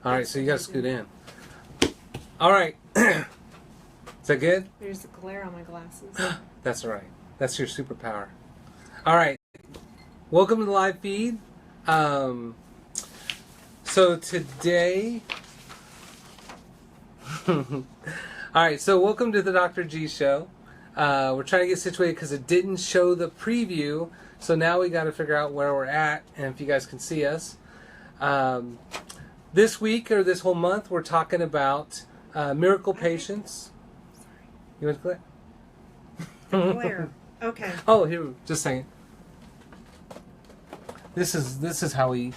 All right, so you got to scoot in. All right. Is that good? There's a glare on my glasses. That's right. That's your superpower. All right. Welcome to the live feed. So today... All right, so welcome to the Dr. G Show. We're trying to get situated because it didn't show the preview, so now we got to figure out where we're at and if you guys can see us. This week, or this whole month, we're talking about miracle patients. Sorry. You want to glare? The glare. Okay. Oh, here, just a second. This is how we...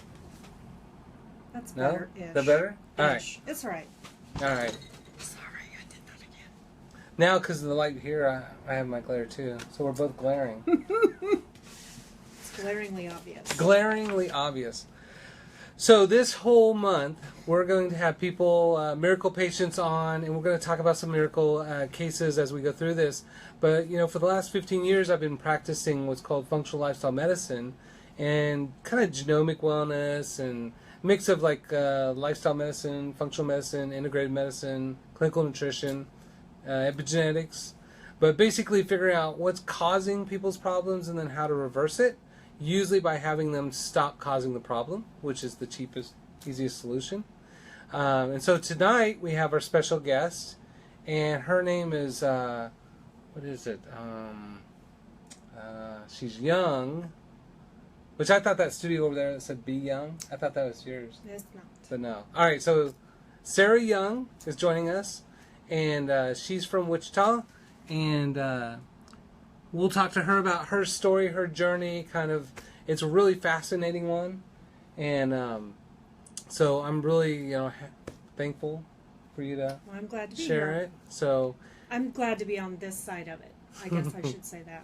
That's better. No? Is that better? All right. It's right. All right. Sorry, I did that again. Now, because of the light here, I have my glare too. So we're both glaring. It's glaringly obvious. Glaringly obvious. So this whole month, we're going to have people, miracle patients on, and we're going to talk about some miracle cases as we go through this. But, you know, for the last 15 years, I've been practicing what's called functional lifestyle medicine and kind of genomic wellness and mix of like lifestyle medicine, functional medicine, integrated medicine, clinical nutrition, epigenetics. But basically figuring out what's causing people's problems and then how to reverse it. Usually by having them stop causing the problem, which is the cheapest, easiest solution. And so tonight we have our special guest, and her name is, what is it? She's Young, which I thought that studio over there that said Be Young, I thought that was yours. It's not. But no. All right, so Sarah Young is joining us, and she's from Wichita, and we'll talk to her about her story, her journey, kind of. It's a really fascinating one. And so I'm really, thankful for you to I'm glad to be share here. it. So I'm glad to be on this side of it. I guess I should say that.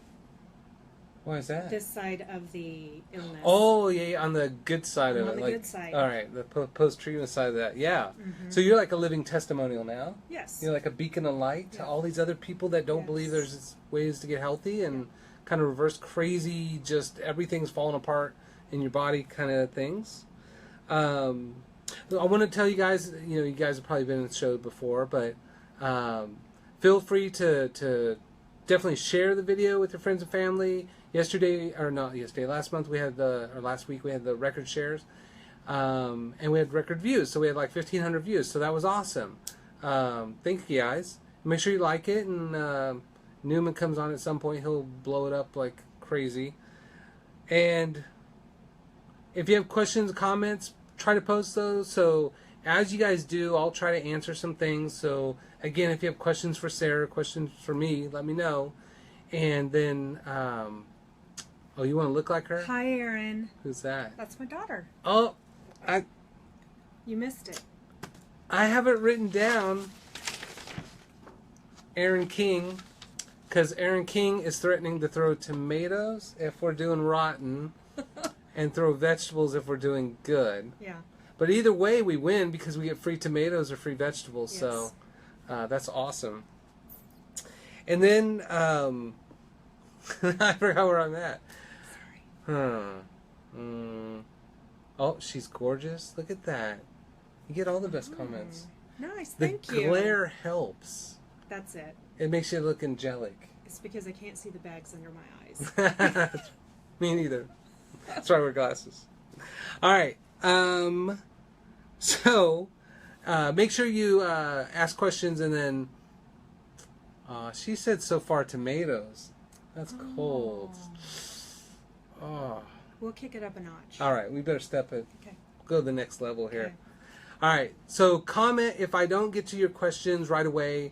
why is that? This side of the illness. Oh, yeah, on the good side I'm of it. on the like, good side. All right, the post-treatment side of that. Yeah. Mm-hmm. So you're like a living testimonial now. Yes. You're like a beacon of light to all these other people that don't believe there's ways to get healthy and kind of reverse crazy, just everything's falling apart in your body kind of things. I want to tell you guys, you guys have probably been in the show before, but feel free to definitely share the video with your friends and family. Last month we had last week we had the record shares, and we had record views, so we had like 1,500 views, so that was awesome. Thank you guys. Make sure you like it, and Newman comes on at some point, he'll blow it up like crazy. And if you have questions, comments, try to post those. So as you guys do, I'll try to answer some things. So again, if you have questions for Sarah, questions for me, let me know. And then, oh, you want to look like her? Hi, Erin. Who's that? That's my daughter. Oh, You missed it. I have it written down. Aaron King, because Aaron King is threatening to throw tomatoes if we're doing rotten, and throw vegetables if we're doing good. Yeah. But either way, we win because we get free tomatoes or free vegetables. Yes. So that's awesome. And then I forgot where I'm at. Sorry. Oh, she's gorgeous. Look at that. You get all the best comments. Nice. The Thank you. glare helps. That's it. It makes you look angelic. It's because I can't see the bags under my eyes. Me neither. That's why I wear glasses. All right. So make sure you ask questions, and then she said so far tomatoes. That's cold. Oh. We'll kick it up a notch. All right. We better step it. Okay. Go to the next level here. Okay. All right. So comment if I don't get to your questions right away.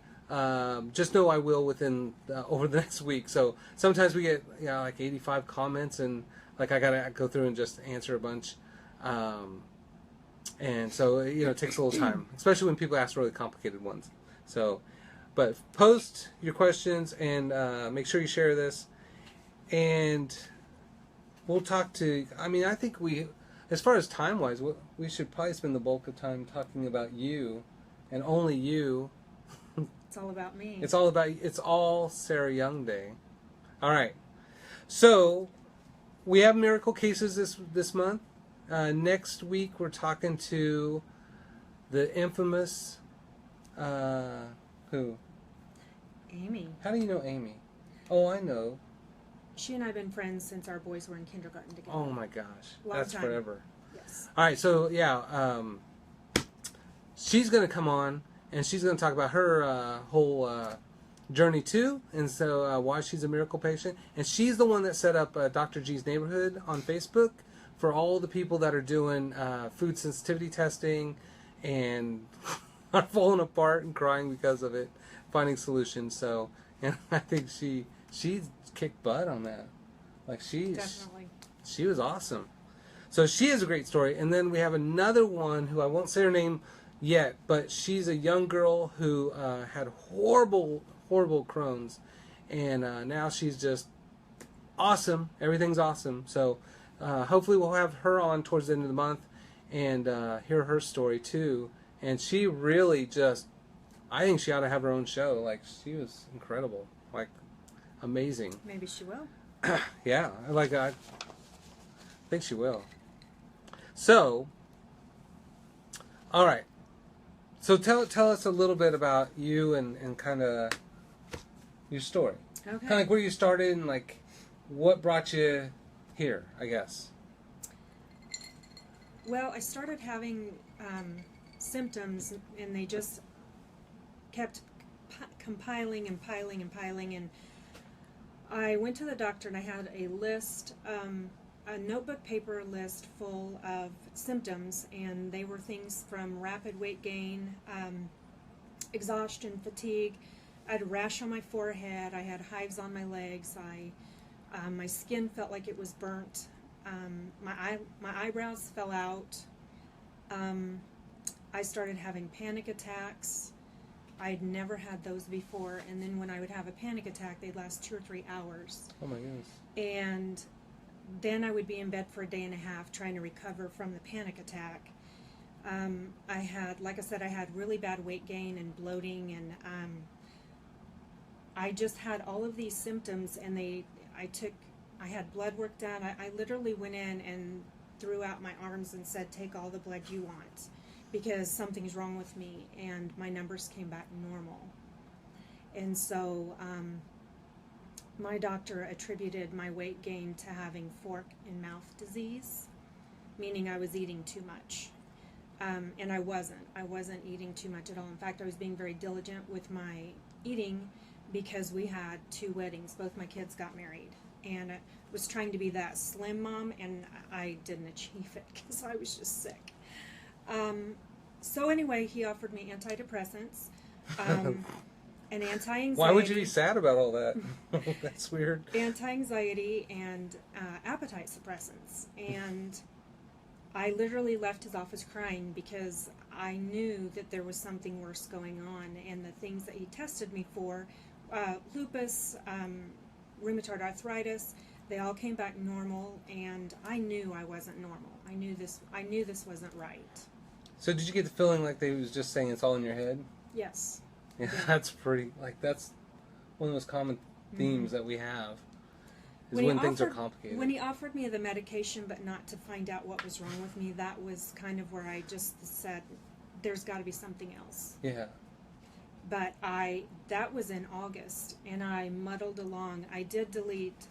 Just know I will within over the next week. So sometimes we get like 85 comments, and like I gotta go through and just answer a bunch, and so it takes a little time, especially when people ask really complicated ones. So, but post your questions and make sure you share this, and we'll talk to. I mean, I think as far as time wise, we should probably spend the bulk of time talking about you, and only you. It's all about me. It's all Sarah Young Day. All right. So we have miracle cases this month. Next week we're talking to the infamous, who? Amy. How do you know Amy? Oh, I know. She and I have been friends since our boys were in kindergarten together. Oh my gosh. Long That's time. forever. Yes. All right, so yeah, she's going to come on, and she's going to talk about her whole journey too, and so why she's a miracle patient. And she's the one that set up Dr. G's Neighborhood on Facebook for all the people that are doing food sensitivity testing and are falling apart and crying because of it, finding solutions. So, and I think she kicked butt on that. Like Definitely. she was awesome. So she has a great story. And then we have another one who I won't say her name yet, but she's a young girl who had horrible Crohn's, and now she's just awesome. Everything's awesome. So hopefully we'll have her on towards the end of the month and hear her story too. And she really just, I think she ought to have her own show. Like, she was incredible. Like, amazing. Maybe she will. Yeah, I think she will. So, all right. So tell us a little bit about you and kind of your story. Okay. Kind of like where you started and like what brought you here, I guess. Well, I started having symptoms, and they just kept compiling and piling and piling. And I went to the doctor, and I had a list, a notebook paper list full of symptoms, and they were things from rapid weight gain, exhaustion, fatigue. I had a rash on my forehead. I had hives on my legs. My skin felt like it was burnt. My eyebrows fell out. I started having panic attacks. I'd never had those before, and then when I would have a panic attack, they'd last 2 or 3 hours. Oh my goodness. And then I would be in bed for a day and a half trying to recover from the panic attack. I had, like I said, I had really bad weight gain and bloating, and I just had all of these symptoms, and I had blood work done. I literally went in and threw out my arms and said, take all the blood you want, because something's wrong with me, and my numbers came back normal. And so my doctor attributed my weight gain to having fork and mouth disease, meaning I was eating too much. And I wasn't eating too much at all. In fact, I was being very diligent with my eating, because we had 2 weddings. Both my kids got married, and I was trying to be that slim mom, and I didn't achieve it because I was just sick. So anyway, he offered me antidepressants, and anti-anxiety. Why would you be sad about all that? That's weird. Anti-anxiety and appetite suppressants. And I literally left his office crying, because I knew that there was something worse going on, and the things that he tested me for, lupus, rheumatoid arthritis, they all came back normal, and I knew I wasn't normal. I knew this wasn't right. So did you get the feeling like they was just saying it's all in your head? Yes. Yeah, that's pretty, like, that's one of those common themes that we have, is when things are complicated. When he offered me the medication, but not to find out what was wrong with me, that was kind of where I just said, there's got to be something else. Yeah. But that was in August, and I muddled along. I did delete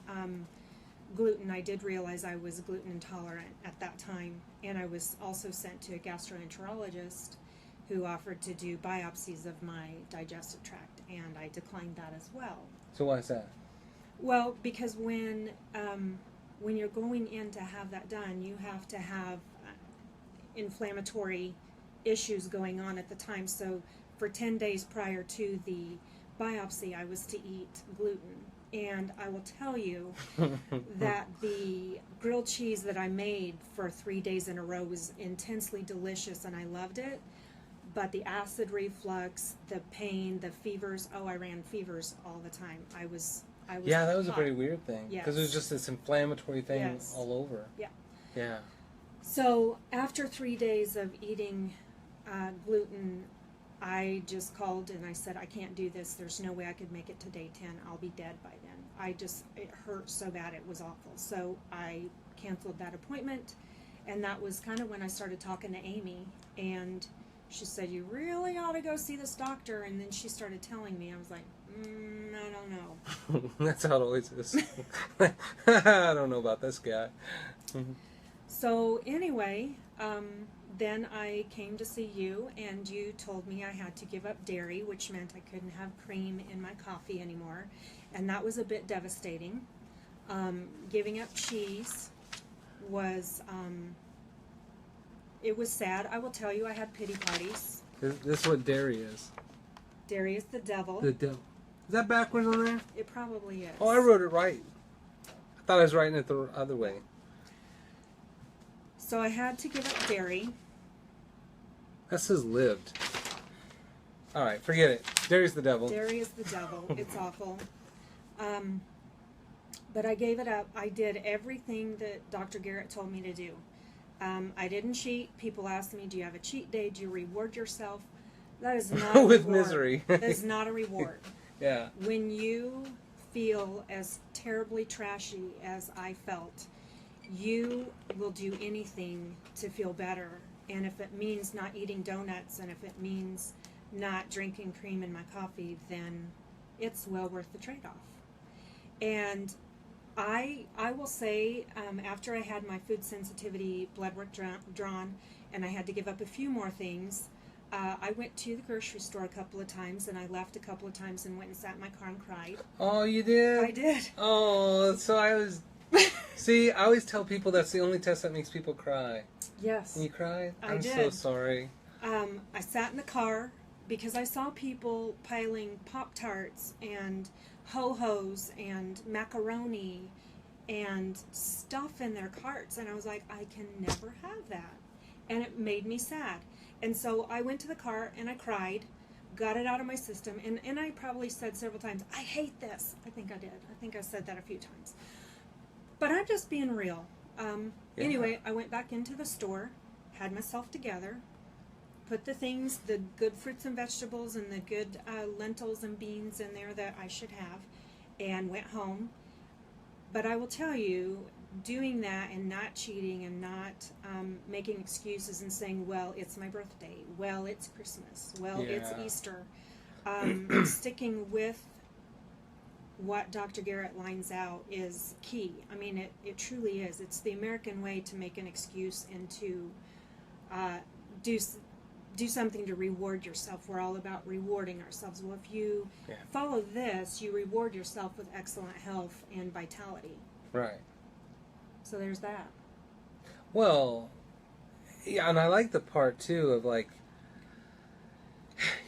gluten. I did realize I was gluten intolerant at that time, and I was also sent to a gastroenterologist who offered to do biopsies of my digestive tract, and I declined that as well. So why is that? Well, because when you're going in to have that done, you have to have inflammatory issues going on at the time. So for 10 days prior to the biopsy, I was to eat gluten. And I will tell you that the grilled cheese that I made for 3 days in a row was intensely delicious, and I loved it. But the acid reflux, the pain, the fevers, I ran fevers all the time. I was yeah, that was hot. a pretty weird thing. Yes. Because it was just this inflammatory thing Yes. all over. Yeah. Yeah. So after 3 days of eating gluten, I just called and I said, I can't do this. There's no way I could make it to day 10. I'll be dead by then. It hurt so bad. It was awful. So I canceled that appointment. And that was kind of when I started talking to Amy. And She said, you really ought to go see this doctor. And then she started telling me. I was like, I don't know. That's how it always is. I don't know about this guy. So anyway, then I came to see you, and you told me I had to give up dairy, which meant I couldn't have cream in my coffee anymore. And that was a bit devastating. Giving up cheese was, it was sad. I will tell you, I had pity parties. This is what dairy is. Dairy is the devil. The devil. Is that backwards on there? It probably is. Oh, I wrote it right. I thought I was writing it the other way. So I had to give up dairy. That says lived. All right, forget it. Dairy's the devil. Dairy is the devil. It's awful. But I gave it up. I did everything that Dr. Garrett told me to do. I didn't cheat. People asked me, do you have a cheat day? Do you reward yourself? That is not a with reward. misery. That is not a reward. Yeah. When you feel as terribly trashy as I felt, you will do anything to feel better. And if it means not eating donuts, and if it means not drinking cream in my coffee, then it's well worth the trade-off. And I will say, after I had my food sensitivity blood work drawn, and I had to give up a few more things, I went to the grocery store a couple of times, and I left a couple of times and went and sat in my car and cried. Oh, you did? I did. Oh, so I was... See, I always tell people that's the only test that makes people cry. Yes. And you cried? I'm did. so sorry. I sat in the car because I saw people piling Pop-Tarts and Ho-Hos and macaroni and stuff in their carts, and I was like, I can never have that. And it made me sad. And so I went to the car and I cried, got it out of my system, and I probably said several times, I hate this. I think I did. I think I said that a few times. But I'm just being real. Anyway, I went back into the store, had myself together, put the things, the good fruits and vegetables and the good lentils and beans in there that I should have, and went home. But I will tell you, doing that and not cheating and not making excuses and saying, well, it's my birthday, well, it's Christmas, well, it's Easter, sticking with what Dr. Garrett lines out is key. I mean, it truly is. It's the American way to make an excuse and to do something to reward yourself. We're all about rewarding ourselves. Well, if you follow this, you reward yourself with excellent health and vitality. Right. So there's that. Well, yeah, and I like the part, too, of, like,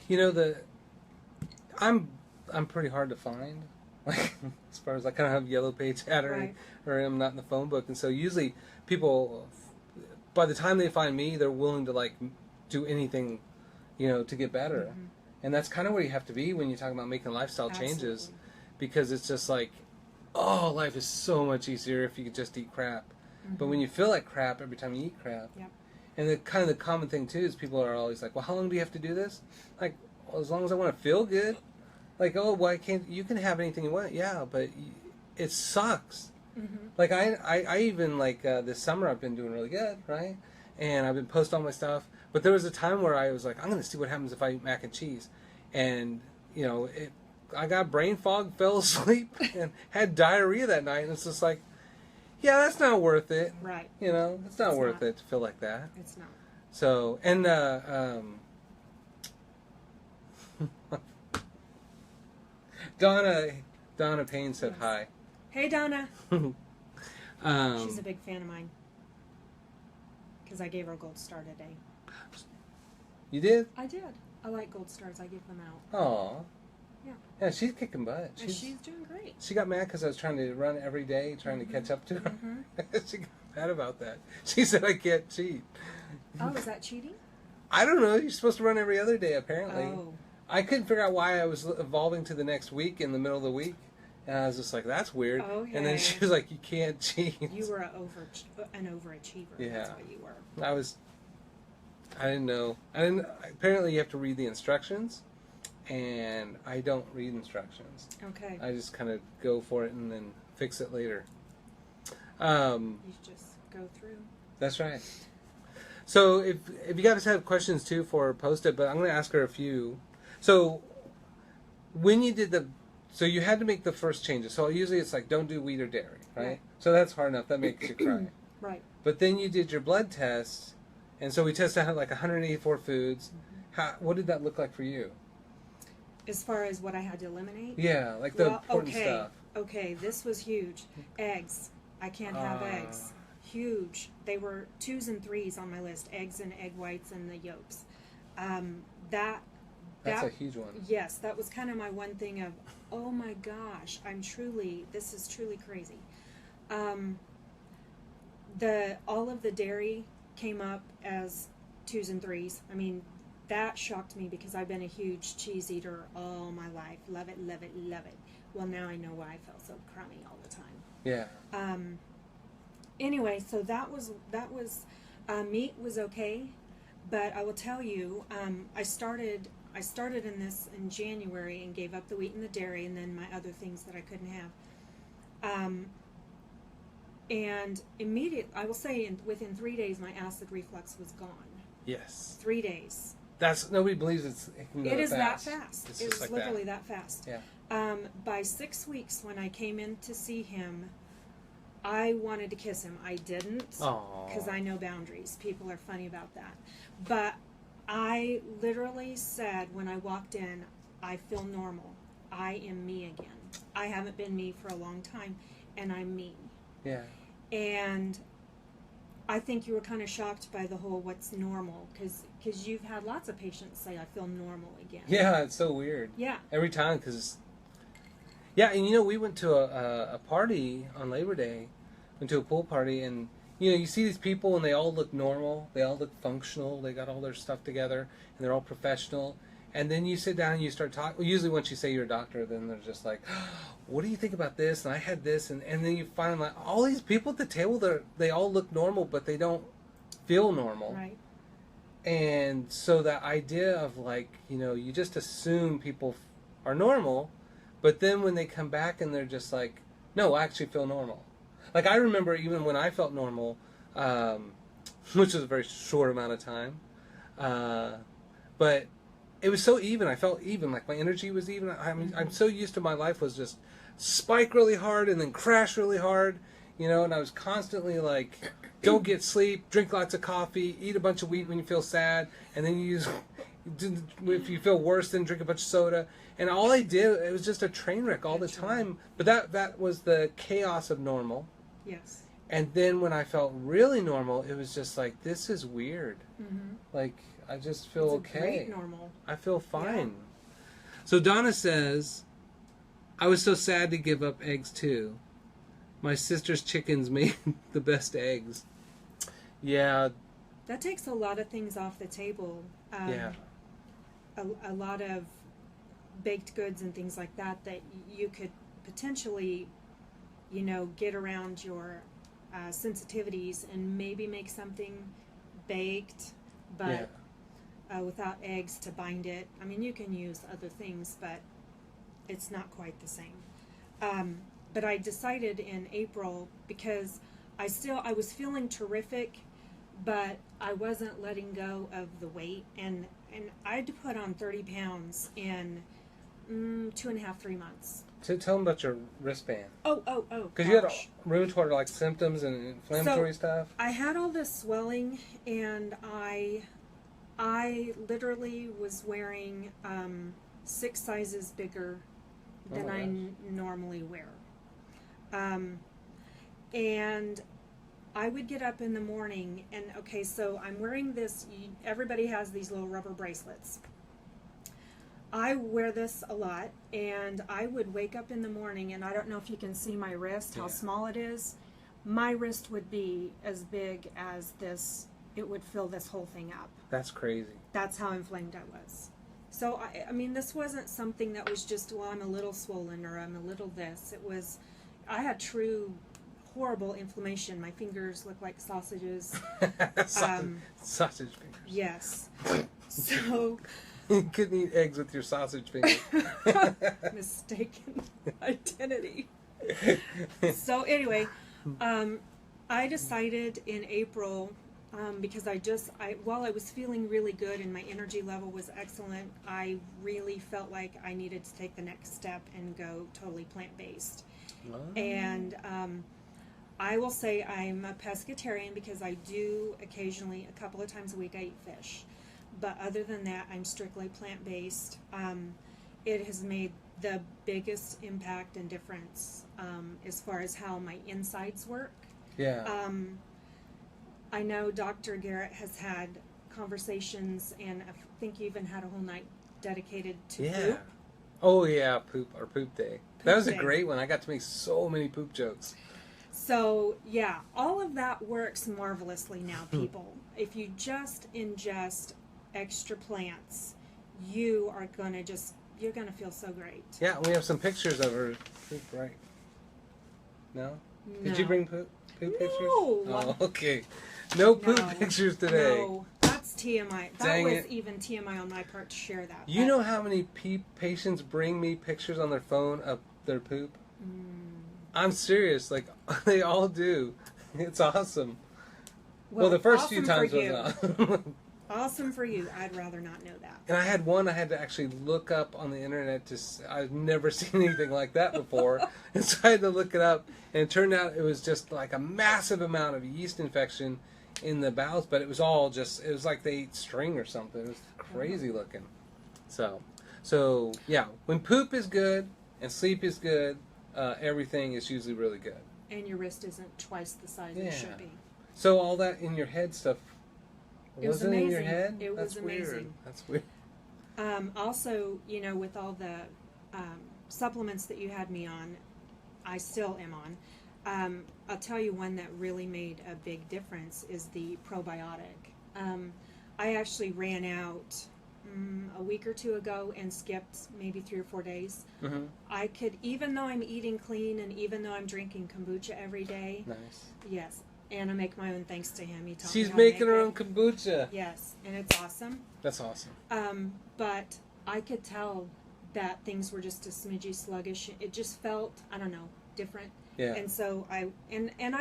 you know, I'm pretty hard to find. Like, as far as I kind of have yellow page hat or I'm not in the phone book. And so usually people, by the time they find me, they're willing to, like, do anything, you know, to get better. Mm-hmm. And that's kind of where you have to be when you talk about making lifestyle changes. Because it's just like, oh, life is so much easier if you could just eat crap. Mm-hmm. But when you feel like crap every time you eat crap. Yep. And the common thing, too, is people are always like, well, how long do you have to do this? Like, well, as long as I want to feel good. Like, oh, why can't you can have anything you want? Yeah, but it sucks. Mm-hmm. Like, I even, like, this summer I've been doing really good, right? And I've been posting all my stuff. But there was a time where I was like, I'm going to see what happens if I eat mac and cheese. And, you know, I got brain fog, fell asleep, and had diarrhea that night. And it's just like, yeah, that's not worth it. Right. You know, it's not worth it to feel like that. It's not. So, and, Donna Payne said hi. Hey, Donna. She's a big fan of mine. Because I gave her a gold star today. You did? I did. I like gold stars. I give them out. Aw. Yeah. Yeah, she's kicking butt. She's doing great. She got mad because I was trying to run every day, trying to catch up to her. Mm-hmm. She got mad about that. She said I can't cheat. Oh, is that cheating? I don't know. You're supposed to run every other day, apparently. Oh. I couldn't figure out why I was evolving to the next week in the middle of the week. And I was just like, that's weird. Okay. And then she was like, you can't cheat. You were an overachiever. Yeah. That's what you were. I didn't know. Apparently you have to read the instructions. And I don't read instructions. Okay. I just kind of go for it and then fix it later. You just go through. That's right. So if you guys have questions too, for post it, but I'm going to ask her a few. So when you did so you had to make the first changes. So usually it's like, don't do wheat or dairy, right? Yeah. So that's hard enough. That makes you cry. Right. But then you did your blood test, and so we tested like 184 foods. What did that look like for you? As far as what I had to eliminate? Yeah, like the important stuff. Okay, this was huge. Eggs. I can't have eggs. Huge. They were 2s and 3s on my list. Eggs and egg whites and the yolks. That's a huge one. Yes, that was kind of my one thing of, oh my gosh, this is truly crazy. All of the dairy came up as 2s and 3s. I mean, that shocked me because I've been a huge cheese eater all my life. Love it, love it, love it. Well, now I know why I felt so crummy all the time. Yeah. Anyway, so that was meat was okay, but I will tell you, I started in this in January and gave up the wheat and the dairy, and then my other things that I couldn't have. And immediately, I will say, within 3 days, my acid reflux was gone. Yes. 3 days. Nobody believes it can go It is fast. that fast. It's It just was like literally that fast. Yeah. By 6 weeks, when I came in to see him, I wanted to kiss him. I didn't, because I know boundaries. People are funny about that. But I literally said when I walked in, I feel normal. I am me again. I haven't been me for a long time, and I'm me. Yeah. And I think you were kind of shocked by the whole what's normal, because you've had lots of patients say, I feel normal again. Yeah, it's so weird. Yeah. Every time, because... Yeah, and we went to a party on Labor Day, went to a pool party, and you see these people and they all look normal, they all look functional, they got all their stuff together, and they're all professional. And then you sit down and you start talking. Well, usually once you say you're a doctor, then they're just like, what do you think about this? And I had this. And then you find like all these people at the table, they all look normal, but they don't feel normal. Right. And so that idea of like, you just assume people are normal, but then when they come back and they're just like, no, I actually feel normal. Like I remember even when I felt normal, which was a very short amount of time, but it was so even. I felt even. Like my energy was even. I'm so used to my life was just spike really hard and then crash really hard, and I was constantly like, don't get sleep, drink lots of coffee, eat a bunch of wheat when you feel sad, and then if you feel worse, then drink a bunch of soda. And all I did, it was just a train wreck all the time. But that was the chaos of normal. Yes. And then when I felt really normal, it was just like, this is weird. Mm-hmm. Like, I just feel It's okay. A great normal. I feel fine. Yeah. So Donna says, I was so sad to give up eggs too. My sister's chickens made the best eggs. Yeah. That takes a lot of things off the table. Yeah. A lot of baked goods and things like that you could potentially, get around your sensitivities and maybe make something baked, but without eggs to bind it. I mean, you can use other things, but it's not quite the same. But I decided in April, because I was feeling terrific, but I wasn't letting go of the weight, and I had to put on 30 pounds in 2.5, 3 months. So tell them about your wristband. Oh. Because you had rheumatoid like symptoms and inflammatory stuff. I had all this swelling, and I literally was wearing 6 sizes bigger than I normally wear. And I would get up in the morning, and so I'm wearing this. Everybody has these little rubber bracelets. I wear this a lot, and I would wake up in the morning, and I don't know if you can see my wrist, how small it is. My wrist would be as big as this. It would fill this whole thing up. That's crazy. That's how inflamed I was. So, I mean, this wasn't something that was just, well, I'm a little swollen or I'm a little this. It was, I had true horrible inflammation. My fingers look like sausages. Sausage fingers. Yes. So... You couldn't eat eggs with your sausage fingers. Mistaken identity. So anyway, I decided in April because while I was feeling really good and my energy level was excellent, I really felt like I needed to take the next step and go totally plant-based. Oh. And I will say I'm a pescatarian because I do occasionally, a couple of times a week, I eat fish. But other than that, I'm strictly plant-based. It has made the biggest impact and difference as far as how my insides work. Yeah. I know Dr. Garrett has had conversations, and I think even had a whole night dedicated to poop. Oh yeah, poop day. That was day. a great one. I got to make so many poop jokes. So yeah, all of that works marvelously now, people. If you just ingest extra plants, you're gonna feel so great. Yeah, we have some pictures of her poop, right? No? Did you bring poop pictures? Oh, okay. No poop pictures today. No, that's TMI. Dang That was it. even TMI on my part to share that. You know how many patients bring me pictures on their phone of their poop? I'm serious. Like, they all do. It's awesome. Well, the first few times was not. Awesome for you. I'd rather not know that. And I had one I had to actually look up on the internet. I've never seen anything like that before. And so I had to look it up. And it turned out it was just like a massive amount of yeast infection in the bowels. But it was all just, it was like they ate string or something. It was crazy looking. So yeah, when poop is good and sleep is good, everything is usually really good. And your wrist isn't twice the size it should be. So all that in your head stuff, It was wasn't in your amazing. head? It was That's weird. amazing. That's weird. Also, with all the supplements that you had me on, I still am on. I'll tell you one that really made a big difference is the probiotic. I actually ran out a week or two ago and skipped maybe 3 or 4 days. Mm-hmm. I could, even though I'm eating clean and even though I'm drinking kombucha every day. Nice. Yes. And I make my own thanks to him. He taught She's me how to making make her it. own kombucha. Yes, and it's awesome. That's awesome. But I could tell that things were just a smidgy sluggish. It just felt, I don't know, different. Yeah. And so I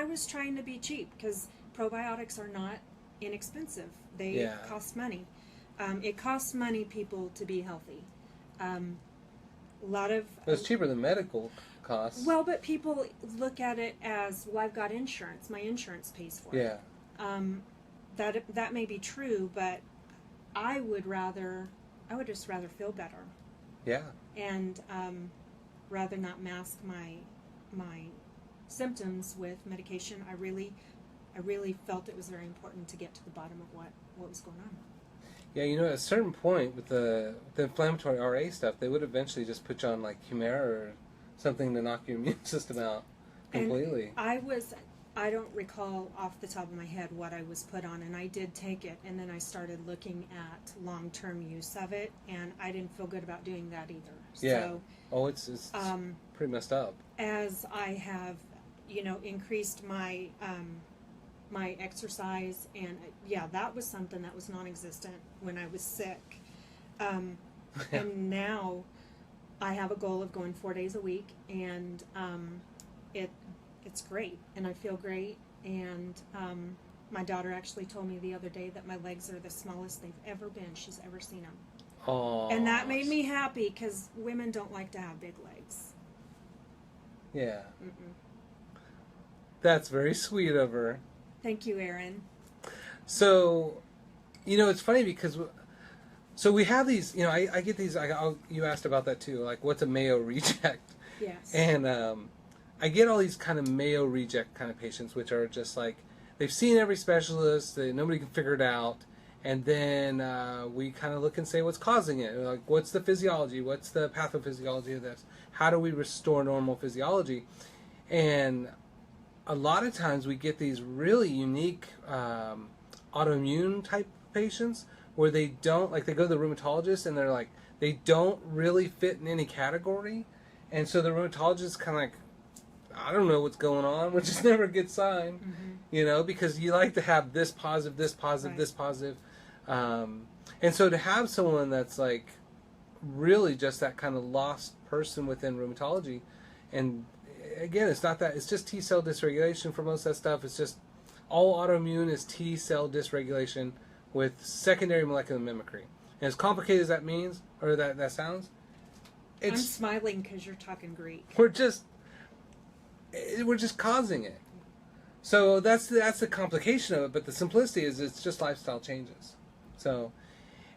was trying to be cheap because probiotics are not inexpensive. They cost money. It costs money, people, to be healthy. A lot of It's cheaper than medical costs. well, but people look at it as, well, I've got insurance. My insurance pays for it. Yeah. That may be true, but I would just rather feel better. Yeah. And rather not mask my symptoms with medication. I really felt it was very important to get to the bottom of what was going on. Yeah, at a certain point with the inflammatory RA stuff, they would eventually just put you on like Humira or something to knock your immune system out completely. And I don't recall off the top of my head what I was put on, and I did take it, and then I started looking at long-term use of it, and I didn't feel good about doing that either. Yeah. So, it's pretty messed up. as I have, increased my my exercise, and that was something that was non-existent when I was sick, and now I have a goal of going 4 days a week, and it's great, and I feel great, and my daughter actually told me the other day that my legs are the smallest they've ever been. She's ever seen them. Oh. And that made me happy because women don't like to have big legs. Yeah. Mm-mm. That's very sweet of her. Thank you, Erin. So, it's funny because we have these, I get these, you asked about that too, like what's a Mayo reject? Yes. And I get all these kind of Mayo reject kind of patients, which are just like, they've seen every specialist, nobody can figure it out, and then we kind of look and say what's causing it. Like, what's the physiology? What's the pathophysiology of this? How do we restore normal physiology? And a lot of times we get these really unique autoimmune type patients where they don't, like, they go to the rheumatologist and they're like, they don't really fit in any category. And so the rheumatologist kind of like, I don't know what's going on, which is never a good sign, because you like to have this positive, this positive, Right. this positive. And so to have someone that's like really just that kind of lost person within rheumatology, and again, it's not that, it's just T-cell dysregulation for most of that stuff. It's just All autoimmune is T cell dysregulation with secondary molecular mimicry. And as complicated as that means, or that sounds, I'm smiling because you're talking Greek. we're just causing it. So that's the complication of it. But the simplicity is it's just lifestyle changes. So,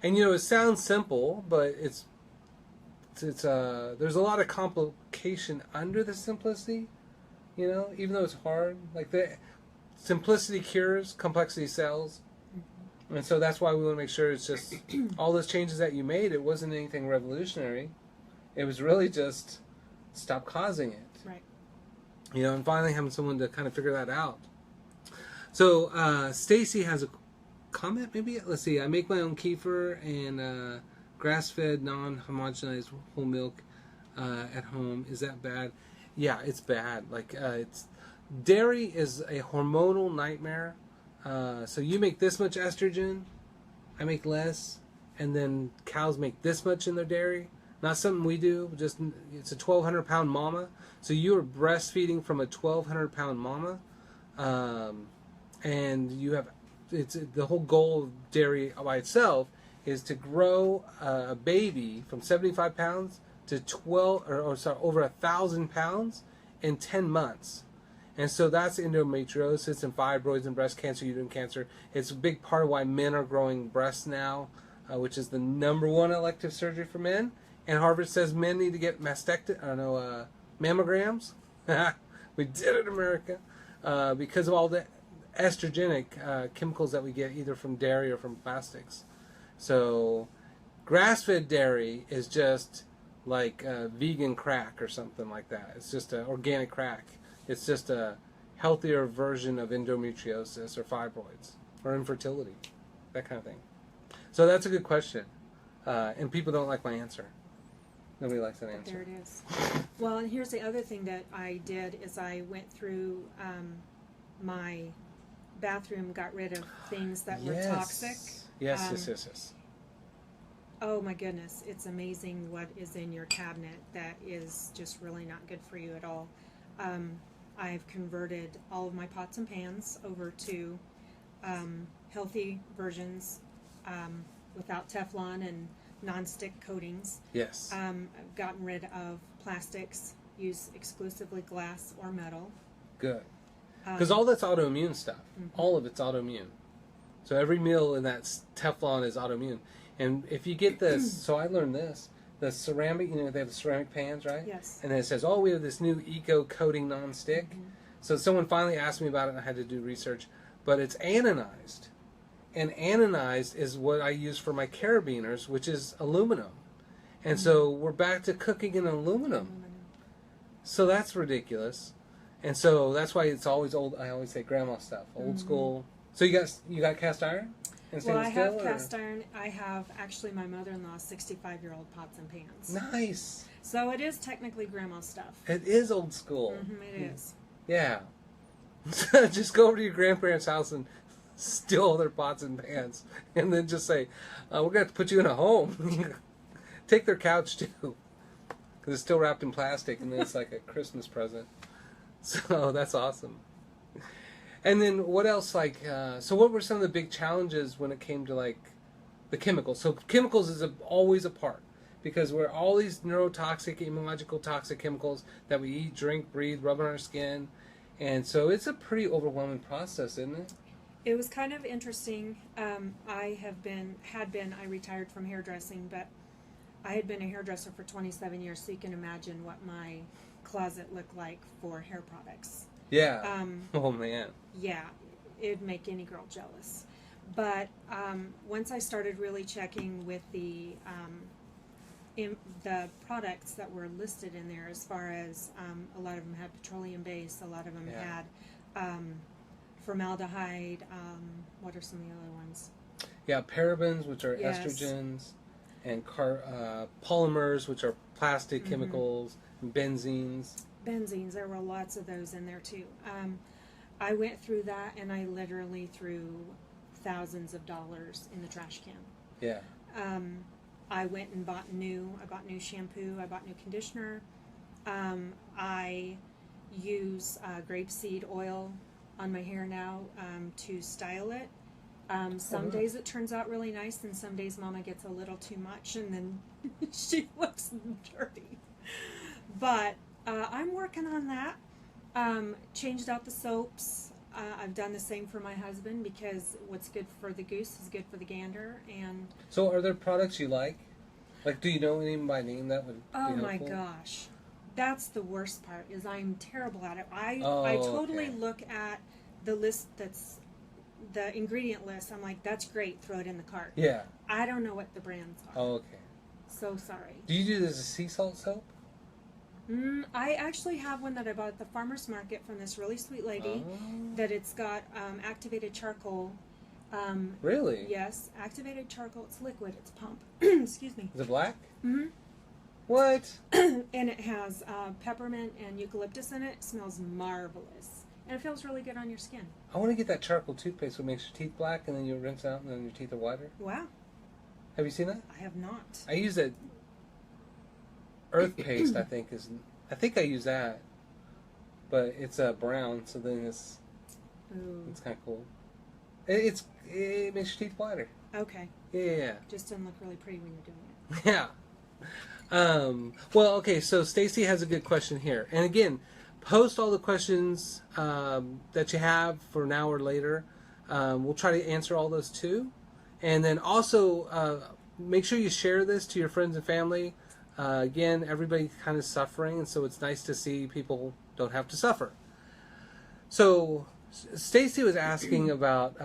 and it sounds simple, but it's there's a lot of complication under the simplicity. Even though it's hard, like the simplicity cures, complexity sells. And so that's why we want to make sure it's just all those changes that you made, it wasn't anything revolutionary. It was really just stop causing it. Right. And finally having someone to kind of figure that out. So Stacy has a comment maybe? Let's see. I make my own kefir and grass-fed, non-homogenized whole milk at home. Is that bad? Yeah, it's bad. Dairy is a hormonal nightmare. So you make this much estrogen, I make less, and then cows make this much in their dairy. Not something we do. Just it's a 1,200-pound mama. So you are breastfeeding from a 1,200-pound mama, and you have the whole goal of dairy by itself is to grow a baby from 75 pounds to over 1,000 pounds in 10 months. And so that's endometriosis and fibroids and breast cancer, uterine cancer. It's a big part of why men are growing breasts now, which is the #1 elective surgery for men. And Harvard says men need to get mammograms. We did it in America because of all the estrogenic chemicals that we get either from dairy or from plastics. So grass-fed dairy is just like vegan crack or something like that. It's just organic crack. It's just a healthier version of endometriosis or fibroids or infertility, that kind of thing. So that's a good question. And people don't like my answer. Nobody likes that answer. There it is. Well, and here's the other thing that I did is I went through my bathroom, got rid of things that were toxic. Yes. Oh my goodness, it's amazing what is in your cabinet that is just really not good for you at all. I've converted all of my pots and pans over to healthy versions without Teflon and non-stick coatings. Yes. I've gotten rid of plastics, use exclusively glass or metal. Good. Because all that's autoimmune stuff. Mm-hmm. All of it's autoimmune. So every meal in that Teflon is autoimmune. And if you get this, so I learned this, the ceramic, they have the ceramic pans, right? Yes. And then it says, we have this new eco-coating non-stick. Mm-hmm. So someone finally asked me about it and I had to do research. But it's anodized. And anodized is what I use for my carabiners, which is aluminum. And so we're back to cooking in aluminum. So that's ridiculous. And so that's why it's always old. I always say grandma stuff, old school. So you got cast iron? Well, I have cast iron. I have actually my mother-in-law's 65-year-old pots and pans. Nice. So it is technically grandma stuff. It is old school. It is. Yeah. Just go over to your grandparents' house and steal all their pots and pans, and then just say, "We're going to have to put you in a home." Take their couch too, because it's still wrapped in plastic, and then it's like a Christmas present. So that's awesome. And then what else? So what were some of the big challenges when it came to the chemicals? So chemicals is always a part because we're all these neurotoxic, immunological toxic chemicals that we eat, drink, breathe, rub on our skin, and so it's a pretty overwhelming process, isn't it? It was kind of interesting. I retired from hairdressing, but I had been a hairdresser for 27 years, so you can imagine what my closet looked like for hair products. Yeah. Oh, man. Yeah, it'd make any girl jealous. But once I started really checking with the products that were listed in there, as far as a lot of them had petroleum base, a lot of them had formaldehyde. What are some of the other ones? Yeah, parabens, which are estrogens, and polymers, which are plastic chemicals, and benzenes. There were lots of those in there too. I went through that and I literally threw thousands of dollars in the trash can. Yeah. I went and bought new shampoo, I bought new conditioner. I use grapeseed oil on my hair now to style it. Some really? days it turns out really nice, and some days Mama gets a little too much, and then she looks dirty. But I'm working on that. Changed out the soaps. I've done the same for my husband because what's good for the goose is good for the gander. And So are there products you like? Like, do you know any by name that would be helpful? my gosh, that's the worst part. Is I'm terrible at it. I Oh, totally okay. look at the list that's the ingredient list. I'm like, that's great. Throw it in the cart. Yeah. I don't know what the brands are. Oh, okay. So sorry. Do you do this as a sea salt soap? I actually have one that I bought at the farmer's market from this really sweet lady. Oh. That it's got activated charcoal. Really? Yes, activated charcoal. It's liquid. It's pump. Excuse me. Is it black? Mm-hmm. What? And it has peppermint and eucalyptus in it. It smells marvelous. And it feels really good on your skin. I want to get that charcoal toothpaste that makes your teeth black and then you rinse out and then your teeth are whiter. Wow. Have you seen that? I have not. I use that earth paste, I think I use that. But it's brown, so then it's Ooh. kind of cool. It makes your teeth whiter. Okay. Yeah. Just doesn't look really pretty when you're doing it. Yeah. Well, okay, so Stacy has a good question here. And again, post all the questions that you have for now or later. We'll try to answer all those too. And then also make sure you share this to your friends and family. Again, everybody's kind of suffering, and so it's nice to see people don't have to suffer. So Stacy was asking about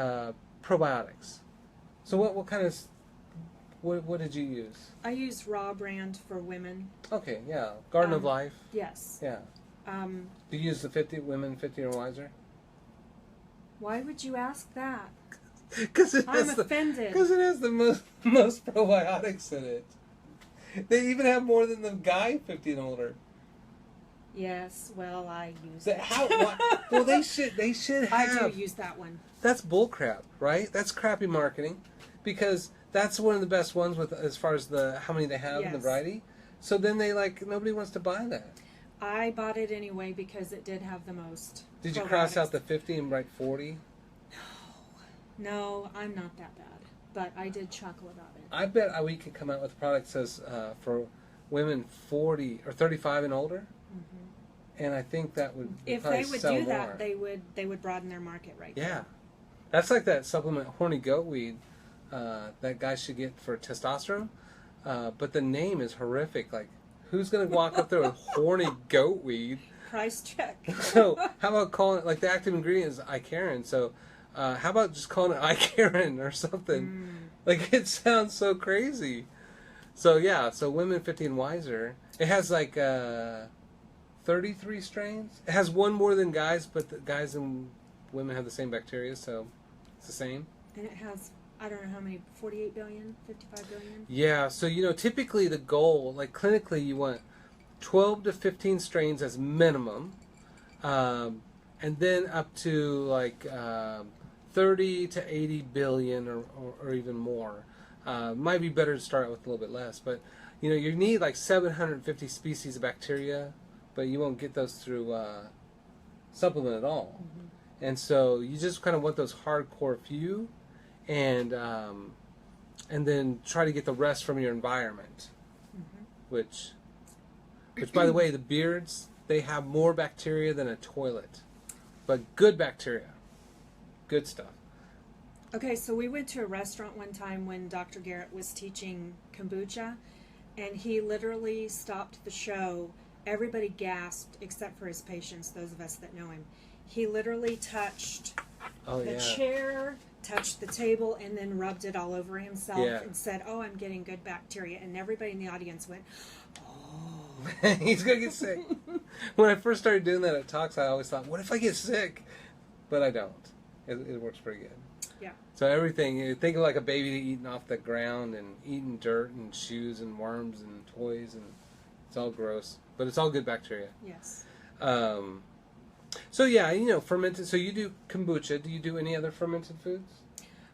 probiotics. So what kind of... What did you use? I use Raw brand for women. Okay, yeah. Garden of Life. Yes. Yeah. Do you use the 50 women 50 or wiser? Why would you ask that? Because I'm offended. Because it has the most probiotics in it. They even have more than the guy 50 and older. Yes. Well, I use it. Well, they should have. I do use that one. That's bullcrap, right? That's crappy marketing, because that's one of the best ones with as far as how many they have in the Yes. variety. So then nobody wants to buy that. I bought it anyway because it did have the most. Did you probiotics. cross out the 50 and write 40? No, I'm not that bad. But I did chuckle about it. I bet we could come out with a product that says for women 40 or 35 and older. Mm-hmm. And I think that would If probably they would sell do more. that, they would broaden their market right Yeah. there. That's like that supplement horny goat weed that guys should get for testosterone. But the name is horrific. Like, who's going to walk up there with horny goat weed? Price check. So how about calling it, like the active ingredient is Icarin. So how about just calling it Icarin or something? Like, it sounds so crazy. So yeah, so women 50 and wiser. It has like 33 strains. It has one more than guys, but the guys and women have the same bacteria, so it's the same. And it has, I don't know how many, 48 billion, 55 billion? Yeah, so typically the goal, like clinically, you want 12 to 15 strains as minimum, and then up to like 30 to 80 billion or even more. Might be better to start out with a little bit less, but you need like 750 species of bacteria, but you won't get those through supplement at all. Mm-hmm. And so you just kind of want those hardcore few, and then try to get the rest from your environment. Mm-hmm. Which by the way, the beards, they have more bacteria than a toilet, but good bacteria, good stuff. Okay, so we went to a restaurant one time when Dr. Garrett was teaching kombucha, and he literally stopped the show. Everybody gasped except for his patients, those of us that know him. He literally touched the chair, touched the table, and then rubbed it all over himself and said, "Oh, I'm getting good bacteria." And everybody in the audience went, "Oh." He's going to get sick. When I first started doing that at talks, I always thought, what if I get sick? But I don't. It works pretty good. Yeah. So everything, think of like a baby eating off the ground and eating dirt and shoes and worms and toys, and it's all gross. But it's all good bacteria. Yes. So yeah, fermented. So you do kombucha. Do you do any other fermented foods?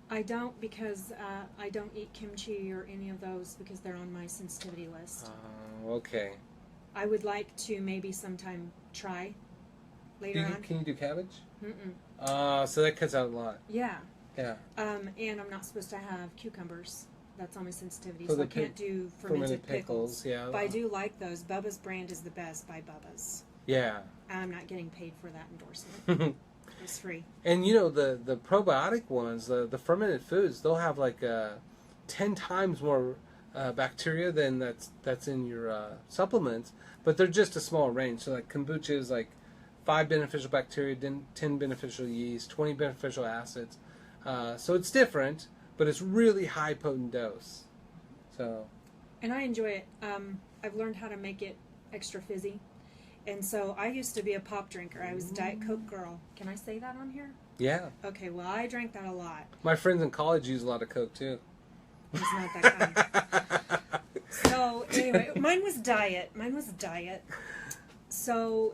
I don't, because I don't eat kimchi or any of those because they're on my sensitivity list. Okay. I would like to maybe sometime try later on. Can you do cabbage? Mm-mm. So that cuts out a lot. Yeah. Yeah. And I'm not supposed to have cucumbers. That's on my sensitivity, For so the I can't do fermented pickles. Yeah. But I do like those. Bubba's brand is the best by Bubba's. Yeah. I'm not getting paid for that endorsement. It's free. And you know the probiotic ones, the fermented foods, they'll have like 10 times more bacteria than that's in your supplements, but they're just a small range. So like kombucha is like 5 beneficial bacteria, 10 beneficial yeast, 20 beneficial acids. So it's different, but it's really high potent dose. So. And I enjoy it. I've learned how to make it extra fizzy. And so I used to be a pop drinker. I was a Diet Coke girl. Can I say that on here? Yeah. Okay, well, I drank that a lot. My friends in college use a lot of Coke, too. It's not that kind. So, anyway, mine was diet. So,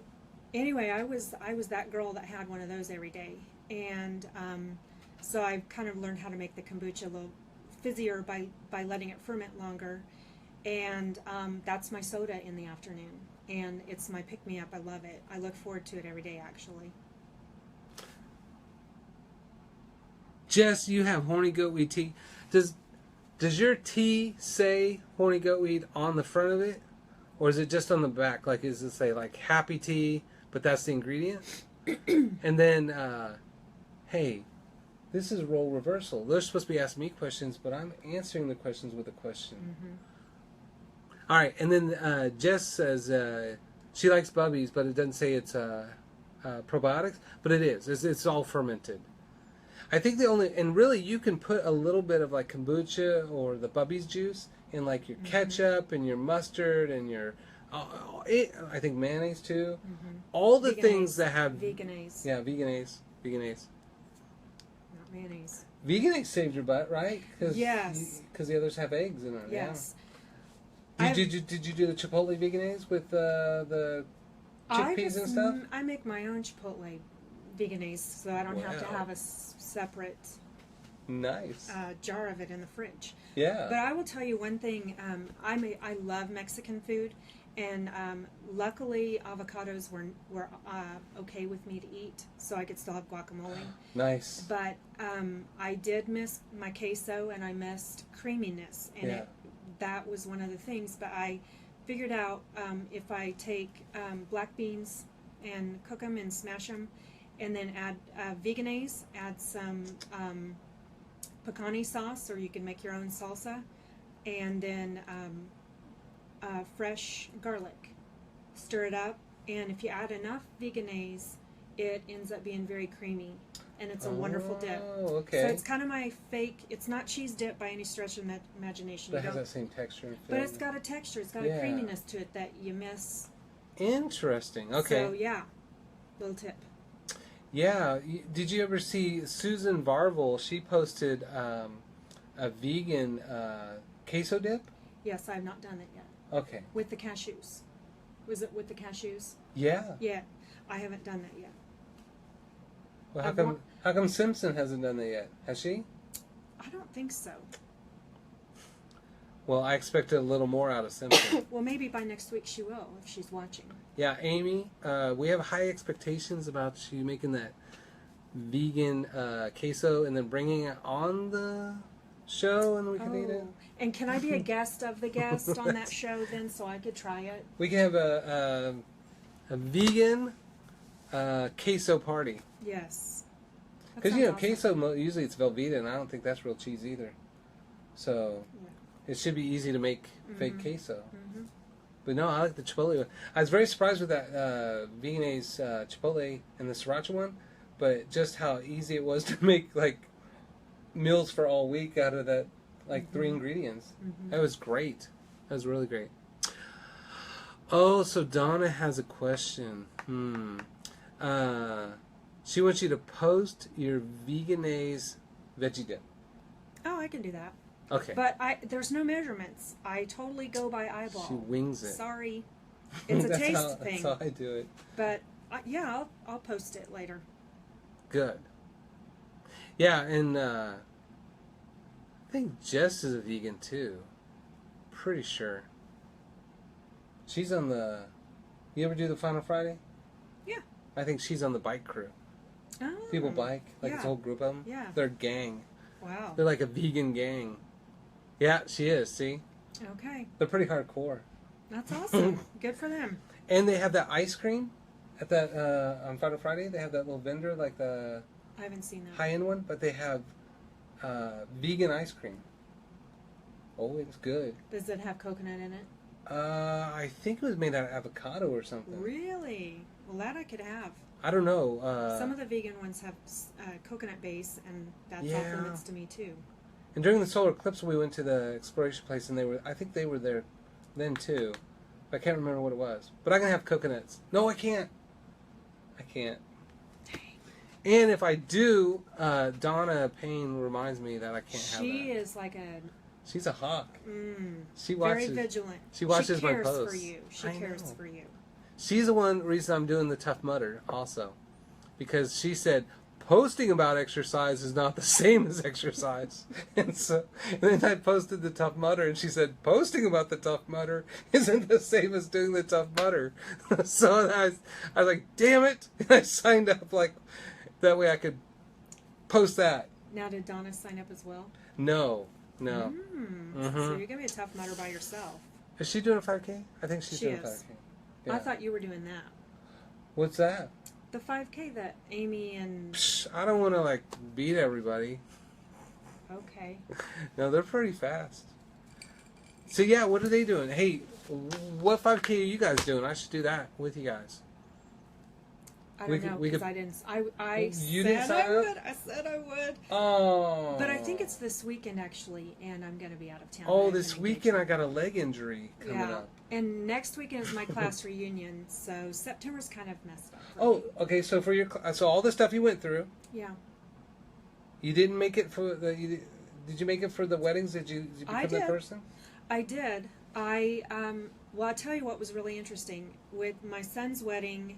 anyway, I was that girl that had one of those every day. And so I kind of learned how to make the kombucha a little fizzier by letting it ferment longer. And that's my soda in the afternoon. And it's my pick-me-up. I love it. I look forward to it every day, actually. Jess, you have horny goatweed tea. Does your tea say horny goatweed on the front of it? Or is it just on the back? Like, does it say, like, happy tea, but that's the ingredient? And then, hey, this is role reversal. They're supposed to be asking me questions, but I'm answering the questions with a question. Mm-hmm. All right, and then Jess says she likes Bubbies, but it doesn't say it's probiotics, but it is. It's all fermented. I think and really you can put a little bit of like kombucha or the Bubbies juice in like your ketchup and your mustard and your, I think mayonnaise too. Mm-hmm. All the Veganese. Things that have... Veganese. Yeah, veganase. Not mayonnaise. Veganase saved your butt, right? Yes. Because the others have eggs in it. Yes. Yeah. Did you do the Chipotle veganase with the chickpeas and stuff? I make my own Chipotle veganase, so I don't have to have a separate nice jar of it in the fridge. Yeah. But I will tell you one thing. I love Mexican food, and luckily avocados were okay with me to eat, so I could still have guacamole. Nice. But I did miss my queso, and I missed creaminess, and that was one of the things. But I figured out if I take black beans and cook them and smash them, and then add veganase, add some picante sauce, or you can make your own salsa, and then fresh garlic. Stir it up, and if you add enough veganase, it ends up being very creamy, and it's a wonderful dip. Oh, okay. So it's kind of my fake. It's not cheese dip by any stretch of imagination. But it has that same texture and feel. But it's got a texture. It's got a creaminess to it that you miss. Interesting. Okay. So yeah, little tip. Yeah. Did you ever see Susan Varvel? She posted a vegan queso dip. Yes, I have not done it yet. Okay. With the cashews. Was it with the cashews? Yeah. Yeah, I haven't done that yet. Well, how come Simpson hasn't done that yet? Has she? I don't think so. Well, I expected a little more out of Simpson. Well, maybe by next week she will, if she's watching. Yeah, Amy, we have high expectations about you making that vegan queso and then bringing it on the show and we can eat it. And can I be a guest of the guest on that show then, so I could try it? We can have a vegan queso party. Yes. Because, you know, queso, usually it's Velveeta, and I don't think that's real cheese either. So, it should be easy to make fake queso. Mm-hmm. But no, I like the Chipotle one. I was very surprised with that veganese Chipotle and the Sriracha one, but just how easy it was to make, like, meals for all week out of that, like, 3 ingredients. Mm-hmm. That was great. That was really great. Oh, so Donna has a question. She wants you to post your veganese veggie dip. Oh, I can do that. Okay. But there's no measurements. I totally go by eyeball. She wings it. Sorry. It's a taste thing. That's how I do it. But, yeah, I'll post it later. Good. Yeah, and I think Jess is a vegan too. Pretty sure. She's on the... You ever do the Final Friday? Yeah. I think she's on the bike crew. Oh. People bike, like this whole group of them. Yeah. They're a gang. Wow. They're like a vegan gang. Yeah, she is, see? Okay. They're pretty hardcore. That's awesome. Good for them. And they have that ice cream at that, on Friday, they have that little vendor, like the I haven't seen that. high-end one, but they have vegan ice cream. Oh, it's good. Does it have coconut in it? I think it was made out of avocado or something. Really? Well, that I could have. I don't know. Some of the vegan ones have coconut base, and that's off limits to me too. And during the solar eclipse, we went to the exploration place, and I think they were there then too. I can't remember what it was. But I can have coconuts. No, I can't. I can't. And if I do, Donna Payne reminds me that I can't have that. She is like a... She's a hawk. She watches, very vigilant. She watches my posts. She cares for you. She cares for you. She's the reason I'm doing the Tough Mudder also. Because she said, posting about exercise is not the same as exercise. and then I posted the Tough Mudder, and she said, posting about the Tough Mudder isn't the same as doing the Tough Mudder. So I was like, damn it. And I signed up like, that way I could post that. Now, did Donna sign up as well? No. So you're going to be a Tough Mudder by yourself. Is she doing a 5K? I think she's doing a 5K. Yeah. I thought you were doing that. What's that? The 5K that Amy and... Psh, I don't want to, beat everybody. Okay. No, they're pretty fast. So, yeah, what are they doing? Hey, what 5K are you guys doing? I should do that with you guys. I don't know, because I didn't... I said I would. Oh. But I think it's this weekend, actually, and I'm going to be out of town. Oh, this weekend I got a leg injury coming up. And next weekend is my class reunion, so September's kind of messed up. Oh, okay, so for your... So all the stuff you went through... Yeah. You didn't make it for the... Did you make it for the weddings? Did you become that person? I did. Well, I'll tell you what was really interesting. With my son's wedding...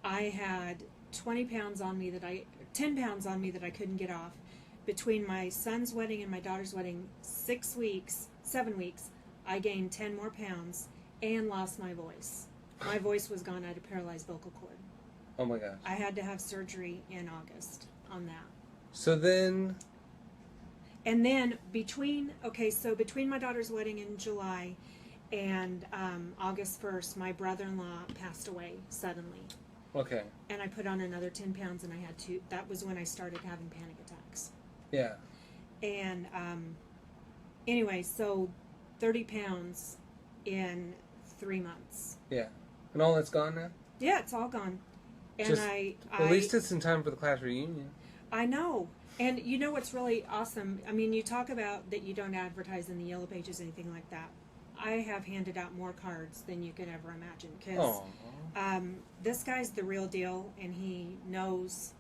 I had 10 pounds on me that I couldn't get off. Between my son's wedding and my daughter's wedding, 7 weeks, I gained 10 more pounds and lost my voice. My voice was gone. I had a paralyzed vocal cord. Oh my gosh. I had to have surgery in August on that. So then... And then between my daughter's wedding in July and August 1st, my brother-in-law passed away suddenly. Okay. And I put on another 10 pounds, and that was when I started having panic attacks. Yeah. And anyway, so 30 pounds in 3 months. Yeah. And all that's gone now? Yeah, it's all gone. And at least it's in time for the class reunion. I know. And you know what's really awesome? I mean, you talk about that you don't advertise in the Yellow Pages, anything like that. I have handed out more cards than you could ever imagine, because this guy's the real deal, and he knows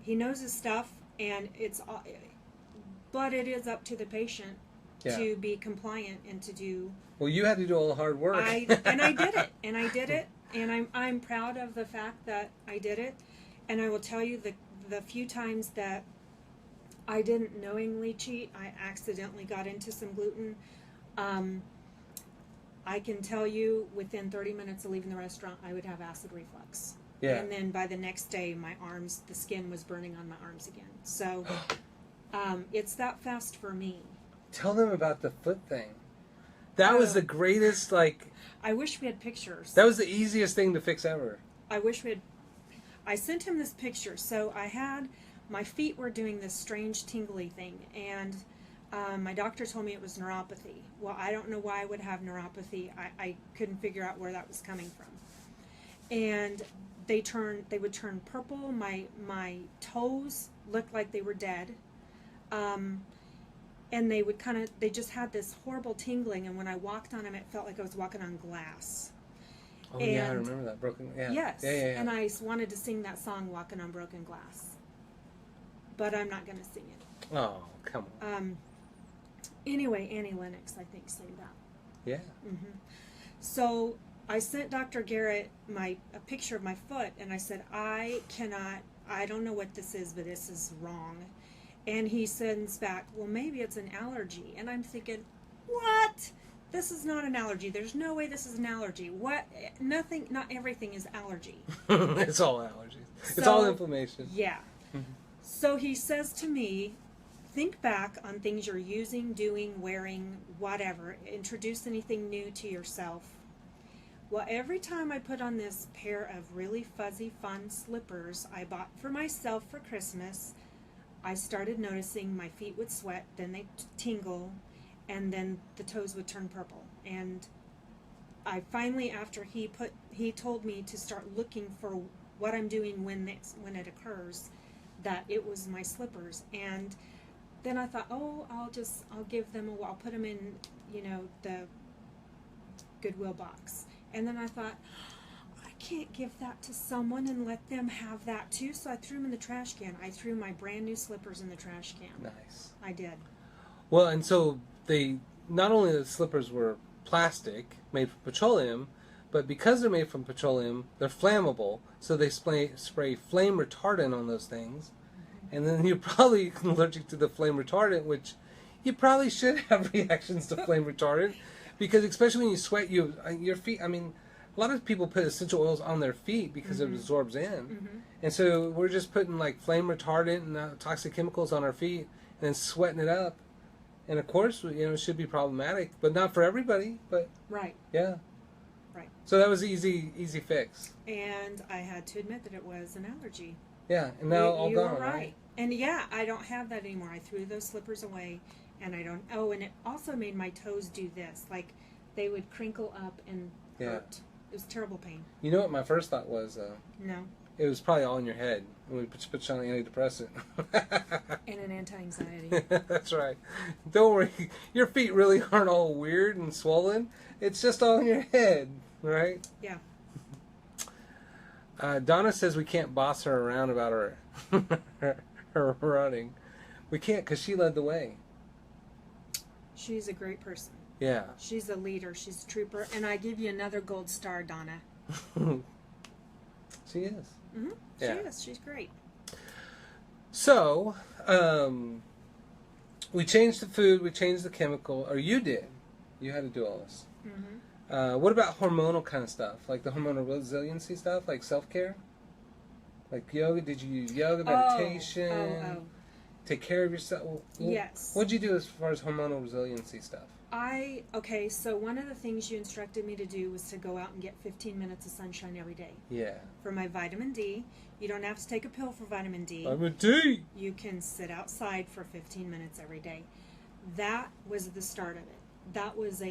his stuff, and but it is up to the patient to be compliant and to do. Well, you had to do all the hard work. And I did it, and I'm proud of the fact that I did it, and I will tell you the few times that I didn't knowingly cheat, I accidentally got into some gluten. I can tell you within 30 minutes of leaving the restaurant, I would have acid reflux. Yeah. And then by the next day, my arms, the skin was burning on my arms again. So it's that fast for me. Tell them about the foot thing. That was the greatest, I wish we had pictures. That was the easiest thing to fix ever. I sent him this picture. So my feet were doing this strange tingly thing, and my doctor told me it was neuropathy. Well, I don't know why I would have neuropathy. I couldn't figure out where that was coming from. And they would turn purple. My toes looked like they were dead. And they just had this horrible tingling, and when I walked on them, it felt like I was walking on glass. Oh, yeah, I remember that. Broken, yeah. Yes. Yeah. And I wanted to sing that song, Walking on Broken Glass. But I'm not going to sing it. Oh, come on. Anyway, Annie Lennox, I think, sang that. Yeah. Mm-hmm. So I sent Dr. Garrett a picture of my foot, and I said, I don't know what this is, but this is wrong. And he sends back, well, maybe it's an allergy. And I'm thinking, what? this is not an allergy. There's no way this is an allergy. What? Nothing, not everything is allergy. It's all allergies. So, it's all inflammation. Yeah. So he says to me, think back on things you're using, doing, wearing, whatever. Introduce anything new to yourself. Well, every time I put on this pair of really fuzzy, fun slippers I bought for myself for Christmas, I started noticing my feet would sweat, then they'd tingle, and then the toes would turn purple. And I finally, after he told me to start looking for what I'm doing when it occurs, that it was my slippers. And then I thought, oh, I'll give them I'll put them in, the Goodwill box. And then I thought, I can't give that to someone and let them have that too. So I threw them in the trash can. I threw my brand new slippers in the trash can. Nice. I did. Well, and so they, not only the slippers were plastic, made from petroleum, but because they're made from petroleum, they're flammable. So they spray flame retardant on those things. And then you're probably allergic to the flame retardant, which you probably should have reactions to flame retardant. Because especially when you sweat, your feet, a lot of people put essential oils on their feet because it absorbs in. And so we're just putting like flame retardant and toxic chemicals on our feet and then sweating it up. And of course, it should be problematic, but not for everybody. But right. Yeah. Right. So that was an easy fix. And I had to admit that it was an allergy. Yeah, and now all you gone, were right? And yeah, I don't have that anymore. I threw those slippers away, and I don't. Oh, and it also made my toes do this, like they would crinkle up and hurt. It was terrible pain. You know what my first thought was? No. It was probably all in your head. When we put you on an antidepressant. And an anti-anxiety. That's right. Don't worry. Your feet really aren't all weird and swollen. It's just all in your head, right? Yeah. Donna says we can't boss her around about her running. We can't because she led the way. She's a great person. Yeah. She's a leader. She's a trooper. And I give you another gold star, Donna. She is. Mm-hmm. Yeah. She is. She's great. So, we changed the food, we changed the chemical, or you did. You had to do all this. Mm-hmm. What about hormonal kind of stuff? Like the hormonal resiliency stuff? Like self-care? Like yoga? Did you do yoga, meditation? Oh. Take care of yourself? Yes. What'd you do as far as hormonal resiliency stuff? So one of the things you instructed me to do was to go out and get 15 minutes of sunshine every day. Yeah. For my vitamin D. You don't have to take a pill for vitamin D. Vitamin D! You can sit outside for 15 minutes every day. That was the start of it. That was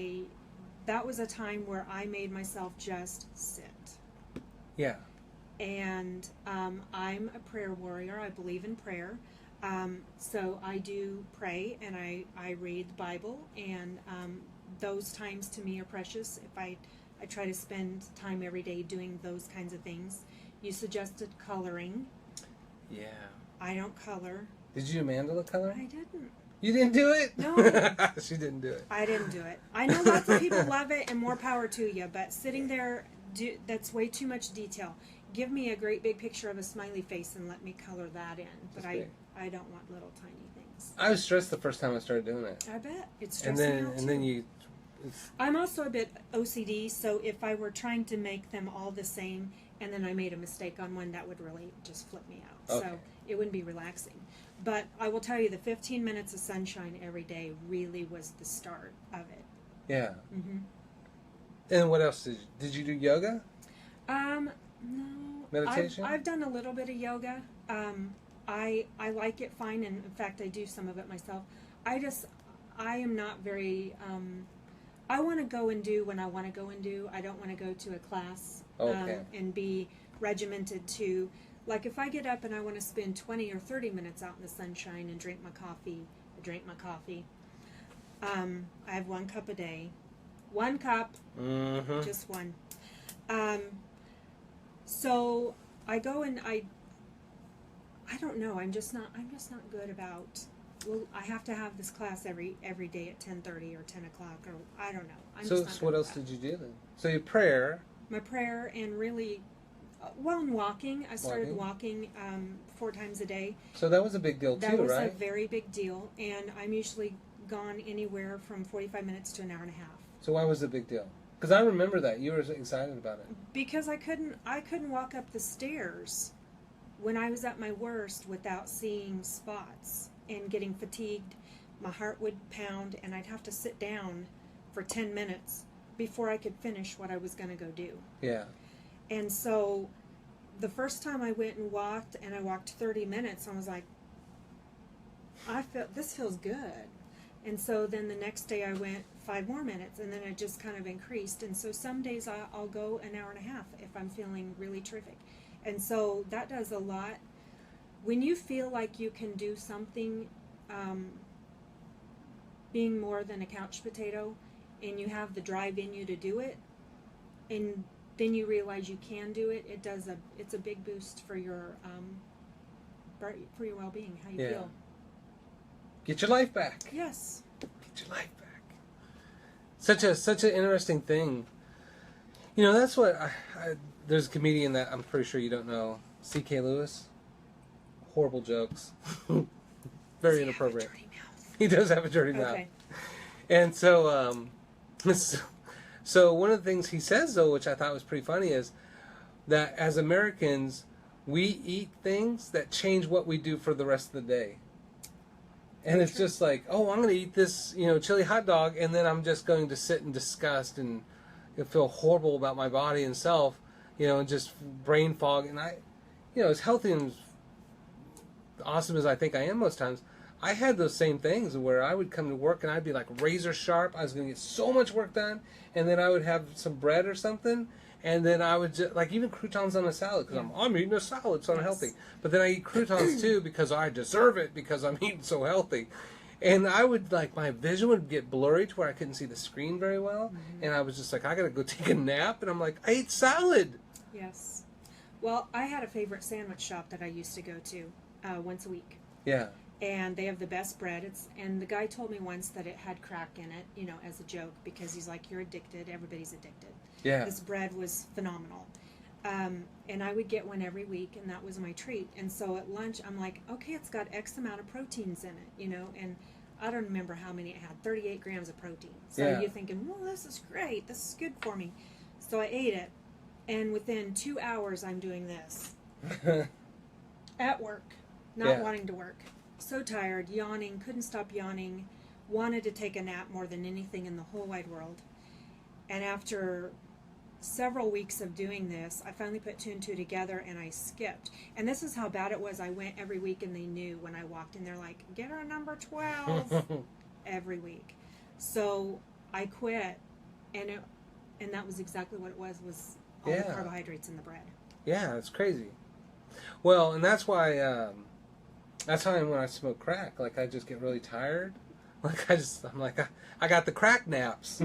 a time where I made myself just sit. Yeah. And I'm a prayer warrior. I believe in prayer. So I do pray and I read the Bible, and those times to me are precious. If I try to spend time every day doing those kinds of things. You suggested coloring. Yeah. I don't color. Did you do mandala color? I didn't. You didn't do it? No. She didn't do it. I didn't do it. I know lots of people love it, and more power to you, but sitting there, that's way too much detail. Give me a great big picture of a smiley face and let me color that in. But I don't want little tiny things. I was stressed the first time I started doing it. I bet. It's stressing out too. And then you... I'm also a bit OCD, so if I were trying to make them all the same and then I made a mistake on one, that would really just flip me out. Okay. So it wouldn't be relaxing. But I will tell you, the 15 minutes of sunshine every day really was the start of it. Yeah. Mm-hmm. And what else did you do yoga? No. Meditation? I've done a little bit of yoga. I like it fine, and in fact I do some of it myself. I am not very I want to go and do when I want to go and do. I don't want to go to a class and be regimented to, like if I get up and I want to spend 20 or 30 minutes out in the sunshine and drink my coffee, I drink my coffee. I have 1 cup a day. 1 cup, just one. So I go and I don't know. I'm just not good about. Well, I have to have this class every day at 10:30 or 10 o'clock, or I don't know. So what else did you do then? So your prayer. My prayer, and really, and walking. I started walking 4 times a day. So that was a big deal too, right? That was a very big deal, and I'm usually gone anywhere from 45 minutes to an hour and a half. So why was it a big deal? Because I remember that you were excited about it. Because I couldn't walk up the stairs when I was at my worst without seeing spots and getting fatigued. My heart would pound, and I'd have to sit down for 10 minutes before I could finish what I was going to go do. Yeah. And so the first time I went and I walked 30 minutes, I was like, this feels good. And so then the next day I went 5 more minutes, and then it just kind of increased. And so some days I'll go an hour and a half if I'm feeling really terrific. And so that does a lot. When you feel like you can do something, being more than a couch potato, and you have the drive in you to do it, and then you realize you can do it, it's a big boost for your well-being, how you feel. Get your life back. Yes. Get your life back. Such an interesting thing. You know, that's what there's a comedian that I'm pretty sure you don't know, C.K. Lewis. Horrible jokes. Very inappropriate. He does have a dirty mouth. And so, so one of the things he says, though, which I thought was pretty funny, is that as Americans, we eat things that change what we do for the rest of the day. And it's just like, oh, I'm going to eat this, chili hot dog, and then I'm just going to sit in disgust and feel horrible about my body and self, and just brain fog. And as healthy and awesome as I think I am most times, I had those same things where I would come to work and I'd be like razor sharp. I was going to get so much work done, and then I would have some bread or something, and then I would just, like, even croutons on a salad, because I'm eating a salad, so I'm healthy. But then I eat croutons too because I deserve it because I'm eating so healthy. And I would, like, my vision would get blurry to where I couldn't see the screen very well. Mm-hmm. And I was just like, I got to go take a nap. And I'm like, I ate salad. Yes. Well, I had a favorite sandwich shop that I used to go to once a week. Yeah. And they have the best bread. And the guy told me once that it had crack in it, as a joke, because he's like, you're addicted. Everybody's addicted. Yeah. This bread was phenomenal. And I would get one every week, and that was my treat. And so at lunch, I'm like, okay, it's got X amount of proteins in it, and I don't remember how many it had, 38 grams of protein. So you're thinking, well, this is great. This is good for me. So I ate it, and within 2 hours, I'm doing this. At work, not wanting to work. So tired, yawning, couldn't stop yawning, wanted to take a nap more than anything in the whole wide world. And after several weeks of doing this, I finally put 2 and 2 together, and I skipped. And this is how bad it was. I went every week, and they knew when I walked in. They're like, get her number 12 every week. So I quit, and that was exactly what it was all the carbohydrates in the bread. Yeah, it's crazy. Well, and that's why that's how when I smoke crack, like, I just get really tired. Like, I'm like, I got the crack naps.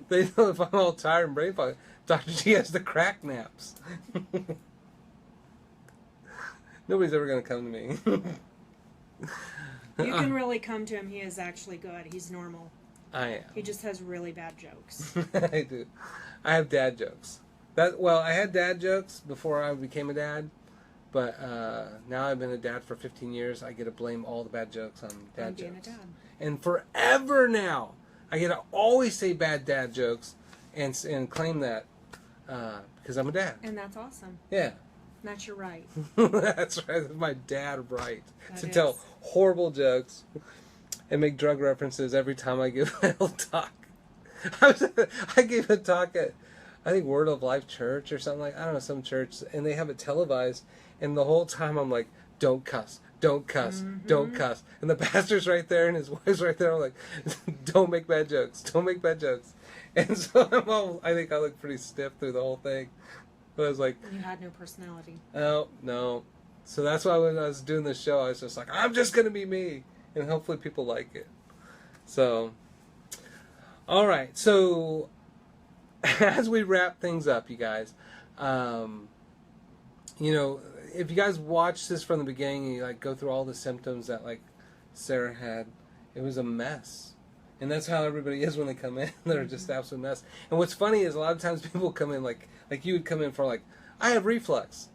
They know if I'm all tired and brain fog, Dr. G has the crack naps. Nobody's ever going to come to me. You can really come to him. He is actually good. He's normal. I am. He just has really bad jokes. I do. I have dad jokes. I had dad jokes before I became a dad, but now I've been a dad for 15 years. I get to blame all the bad jokes on dad jokes. Being a dad. And forever now, I get to always say bad dad jokes and claim that because I'm a dad. And that's awesome. Yeah. That's your right. That's right. That's my dad right. Tell horrible jokes and make drug references every time I give a little talk. I gave a talk at, I think, Word of Life Church or something like, I don't know, some church, and they have it televised, and the whole time I'm like, don't cuss. Don't cuss. Mm-hmm. Don't cuss. And the pastor's right there and his wife's right there. I'm like, don't make bad jokes. Don't make bad jokes. And so I think I looked pretty stiff through the whole thing. But I was like... You had no personality. Oh, no. So that's why when I was doing this show, I was just like, I'm just going to be me. And hopefully people like it. So, all right. So, as we wrap things up, you guys, if you guys watch this from the beginning and you like go through all the symptoms that like Sarah had, it was a mess. And that's how everybody is when they come in. They're just an absolute mess. And what's funny is a lot of times people come in like you would come in for like, I have reflux.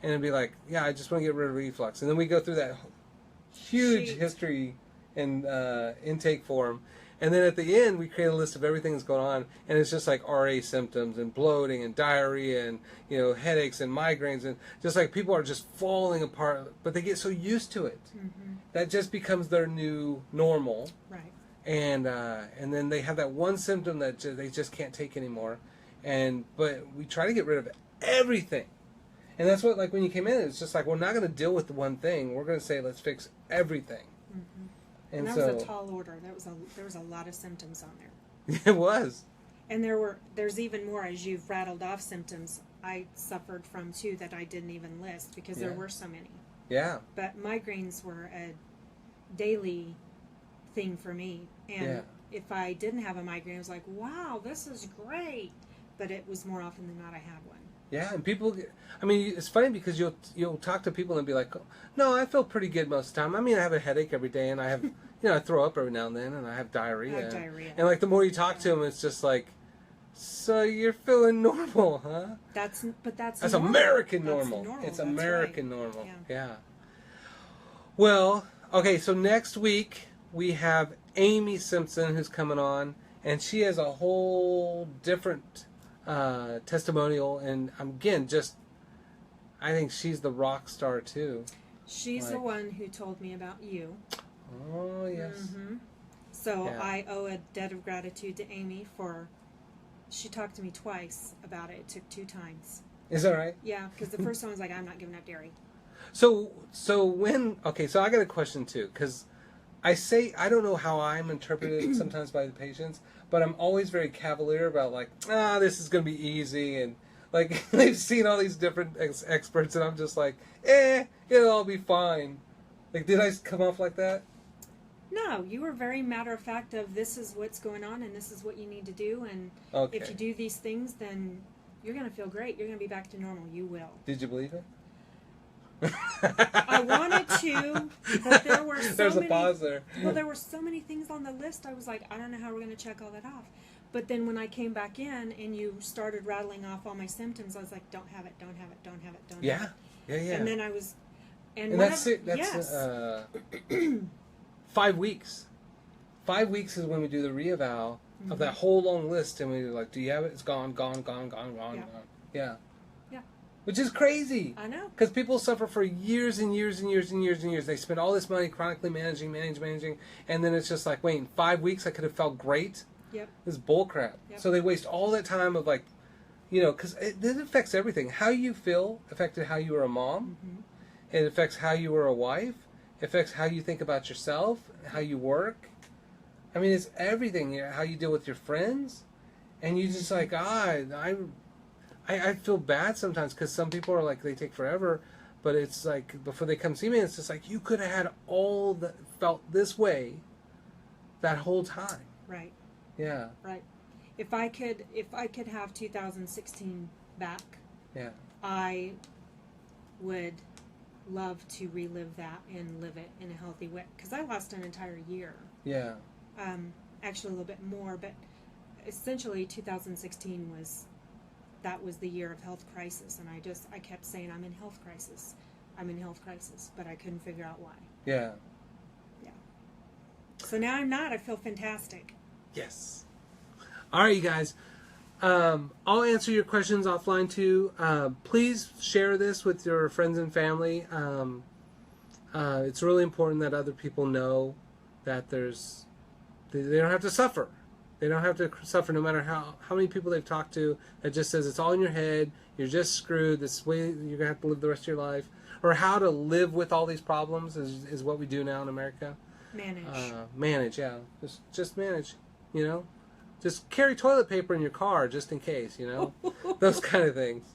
And it'd be like, yeah, I just want to get rid of reflux. And then we go through that huge history and intake form. And then at the end, we create a list of everything that's going on, and it's just like RA symptoms and bloating and diarrhea and, you know, headaches and migraines, and just like people are just falling apart, but they get so used to it. That just becomes their new normal. Right. And then they have that one symptom that they just can't take anymore. But we try to get rid of everything. And that's what, like, when you came in, it's just like, we're not going to deal with the one thing. We're going to say, let's fix everything. And that was a tall order. There was a lot of symptoms on there. It was. And there's even more as you've rattled off symptoms I suffered from too that I didn't even list because there were so many. Yeah. But migraines were a daily thing for me. And if I didn't have a migraine, I was like, wow, this is great. But it was more often than not I had one. Yeah, and people, I mean, it's funny because you'll talk to people and be like, no, I feel pretty good most of the time. I mean, I have a headache every day, and I have, you know, I throw up every now and then, and I have diarrhea. I have diarrhea. And like the more you talk to them, it's just like, so you're feeling normal, huh? That's normal. American normal. That's normal. It's That's American right. normal. Yeah. Well, okay, so next week we have Amy Simpson who's coming on, and she has a whole different testimonial, and again, I think she's the rock star too. She's the one who told me about you. Oh, yes. So I owe a debt of gratitude to Amy for, she talked to me twice about it. It took 2 times. Is that right? Yeah, because the first one was like, I'm not giving up dairy. So I got a question too, because I don't know how I'm interpreted sometimes by the patients, but I'm always very cavalier about like, this is going to be easy, and like they've seen all these different experts, and I'm just like, it'll all be fine. Like, did I come off like that? No, you were very matter of fact of this is what's going on and this is what you need to do, and if you do these things, then you're going to feel great. You're going to be back to normal. You will. Did you believe it? I wanted to, but there were There's a pause there. Well, there were so many things on the list. I was like, I don't know how we're going to check all that off. But then when I came back in and you started rattling off all my symptoms, I was like, don't have it, don't have it, don't have it, don't have it. Yeah. And then I was, and that's it. That's 5 weeks. 5 weeks is when we do the reeval of that whole long list, and we're like, do you have it? It's gone. Yeah. Which is crazy. I know. Because people suffer for years and years and years and years and years. They spend all this money chronically managing, and then it's just like, wait, in 5 weeks I could have felt great? Yep. This is bullcrap. Yep. So they waste all that time of like, you know, because it affects everything. How you feel affected how you were a mom. It affects how you were a wife. It affects how you think about yourself, how you work. I mean, it's everything. You know, how you deal with your friends. And you just like, I feel bad sometimes because some people are like, they take forever, but it's like, before they come see me, it's just like, you could have had all that felt this way that whole time. Right. Yeah. Right. If I could have 2016 back, I would love to relive that and live it in a healthy way, because I lost an entire year. Yeah. Actually a little bit more, but essentially 2016 was the year of health crisis, and I kept saying I'm in health crisis, but I couldn't figure out why. Yeah. So now I'm not. I feel fantastic. Yes. All right, you guys. I'll answer your questions offline too. Please share this with your friends and family. It's really important that other people know that they don't have to suffer. They don't have to suffer no matter how many people they've talked to that just says it's all in your head, you're just screwed, this way you're going to have to live the rest of your life. Or how to live with all these problems is what we do now in America. Manage, yeah. Just manage, you know. Just carry toilet paper in your car just in case, you know. Those kind of things.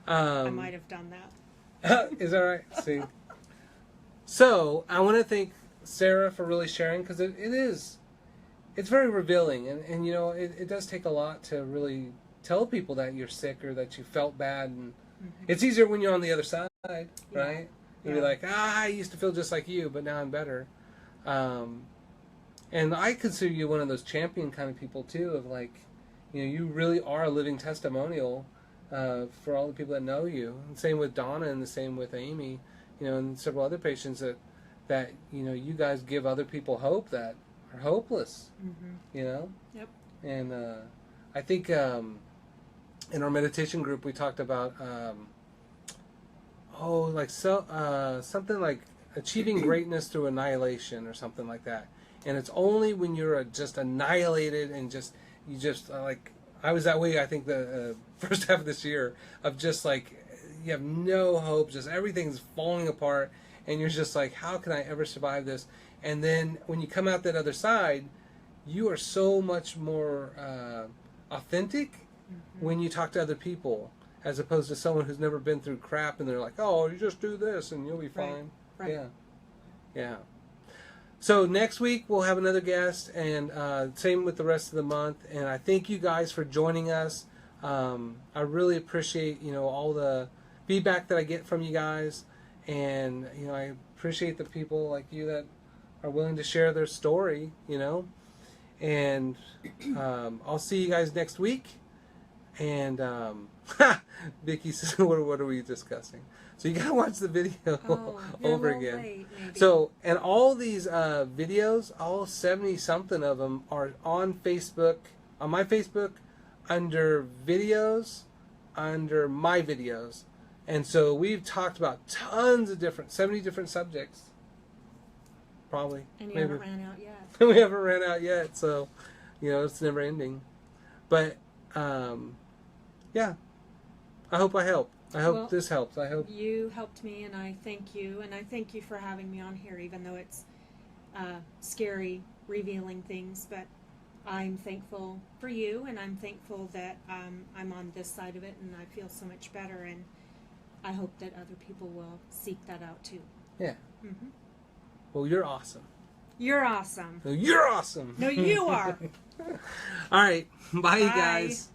I might have done that. Is that right? See? So, I want to thank Sarah for really sharing, because it's very revealing, and you know, it does take a lot to really tell people that you're sick or that you felt bad, and it's easier when you're on the other side, right? You'll be like, I used to feel just like you, but now I'm better. And I consider you one of those champion kind of people too, of like, you know, you really are a living testimonial for all the people that know you. And same with Donna, and the same with Amy, you know, and several other patients that you know, you guys give other people hope that are hopeless. Mm-hmm. You know. Yep. And I think in our meditation group we talked about something like achieving greatness through annihilation or something like that. And it's only when you're just annihilated and you just like I was that way. I think the first half of this year of just like you have no hope, just everything's falling apart, and you're just like, how can I ever survive this? And then when you come out that other side, you are so much more authentic when you talk to other people, as opposed to someone who's never been through crap and they're like, oh, you just do this and you'll be fine. Right. Yeah. So next week we'll have another guest, and same with the rest of the month. And I thank you guys for joining us. I really appreciate all the feedback that I get from you guys, and I appreciate the people like you that are willing to share their story. And I'll see you guys next week. And Vicky says, what are we discussing? So you gotta watch the video over again. Late, so, and all these videos, all 70 something of them are on Facebook, on my Facebook, under videos, under my videos. And so we've talked about tons of 70 different subjects. Probably. And you haven't ran out yet. We haven't ran out yet, so, it's never ending. But, yeah. I hope I help. I hope this helps. I hope you helped me, and I thank you. And I thank you for having me on here, even though it's scary, revealing things. But I'm thankful for you, and I'm thankful that I'm on this side of it, and I feel so much better. And I hope that other people will seek that out too. Yeah. Mm-hmm. Well, you're awesome. You're awesome. No, you're awesome. No, you are. All right. Bye, you guys.